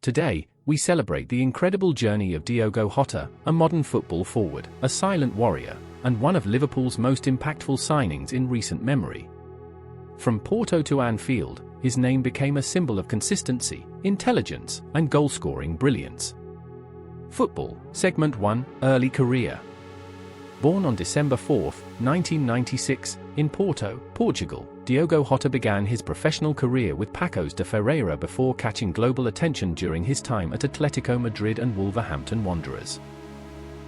Today, we celebrate the incredible journey of Diogo Jota, a modern football forward, a silent warrior, and one of Liverpool's most impactful signings in recent memory. From Porto to Anfield, his name became a symbol of consistency, intelligence, and goal-scoring brilliance. Football, Segment 1, Early Career. Born on December 4, 1996, in Porto, Portugal, Diogo Jota began his professional career with Paços de Ferreira before catching global attention during his time at Atletico Madrid and Wolverhampton Wanderers.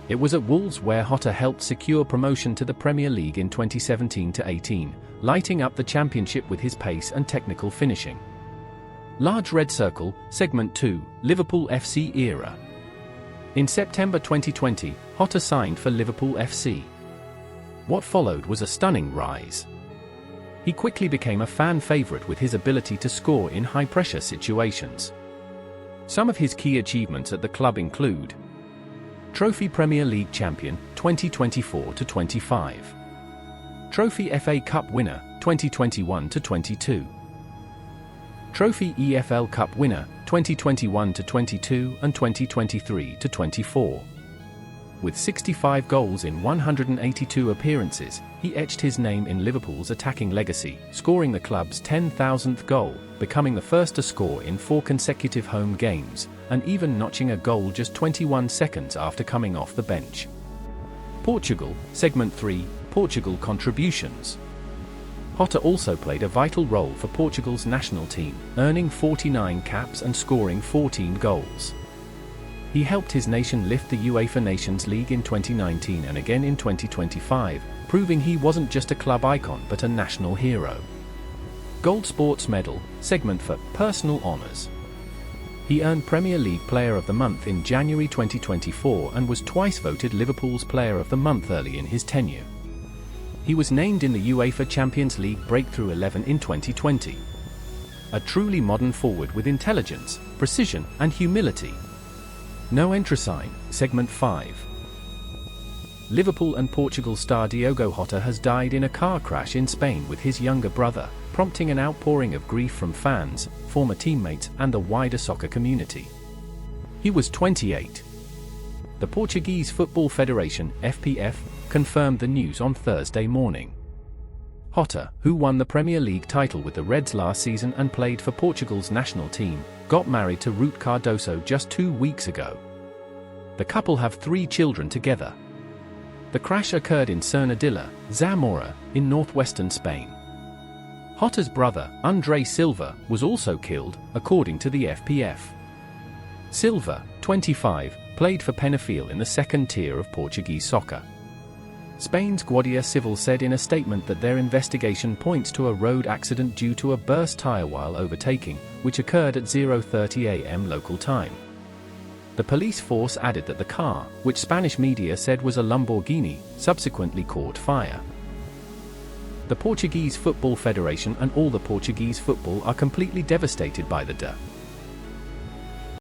It was at Wolves where Jota helped secure promotion to the Premier League in 2017-18, lighting up the championship with his pace and technical finishing. Large Red Circle, Segment 2, Liverpool FC Era. In September 2020, Jota signed for Liverpool FC. What followed was a stunning rise. He quickly became a fan favorite with his ability to score in high-pressure situations. Some of his key achievements at the club include: Trophy Premier League Champion, 2024-25. Trophy FA Cup Winner, 2021-22. Trophy EFL Cup Winner, 2021-22 and 2023-24. With 65 goals in 182 appearances, he etched his name in Liverpool's attacking legacy, scoring the club's 10,000th goal, becoming the first to score in 4 consecutive home games, and even notching a goal just 21 seconds after coming off the bench. Portugal, Segment 3, Portugal Contributions. Jota also played a vital role for Portugal's national team, earning 49 caps and scoring 14 goals. He helped his nation lift the UEFA Nations League in 2019 and again in 2025, proving he wasn't just a club icon but a national hero. Gold Sports Medal, Segment for Personal Honours. He earned Premier League Player of the Month in January 2024 and was twice voted Liverpool's Player of the Month early in his tenure. He was named in the UEFA Champions League Breakthrough 11 in 2020. A truly modern forward with intelligence, precision, and humility. No entry sign, Segment 5. Liverpool and Portugal star Diogo Jota has died in a car crash in Spain with his younger brother, prompting an outpouring of grief from fans, former teammates, and the wider soccer community. He was 28. The Portuguese Football Federation, FPF, confirmed the news on Thursday morning. Jota, who won the Premier League title with the Reds last season and played for Portugal's national team, got married to Ruth Cardoso just 2 weeks ago. The couple have 3 children together. The crash occurred in Cernadilla, Zamora, in northwestern Spain. Jota's brother, André Silva, was also killed, according to the FPF. Silva, 25, played for Penafiel in the second tier of Portuguese soccer. Spain's Guardia Civil said in a statement that their investigation points to a road accident due to a burst tire while overtaking, which occurred at 0:30 a.m. local time. The police force added that the car, which Spanish media said was a Lamborghini, subsequently caught fire. The Portuguese Football Federation and all the Portuguese football are completely devastated by the death.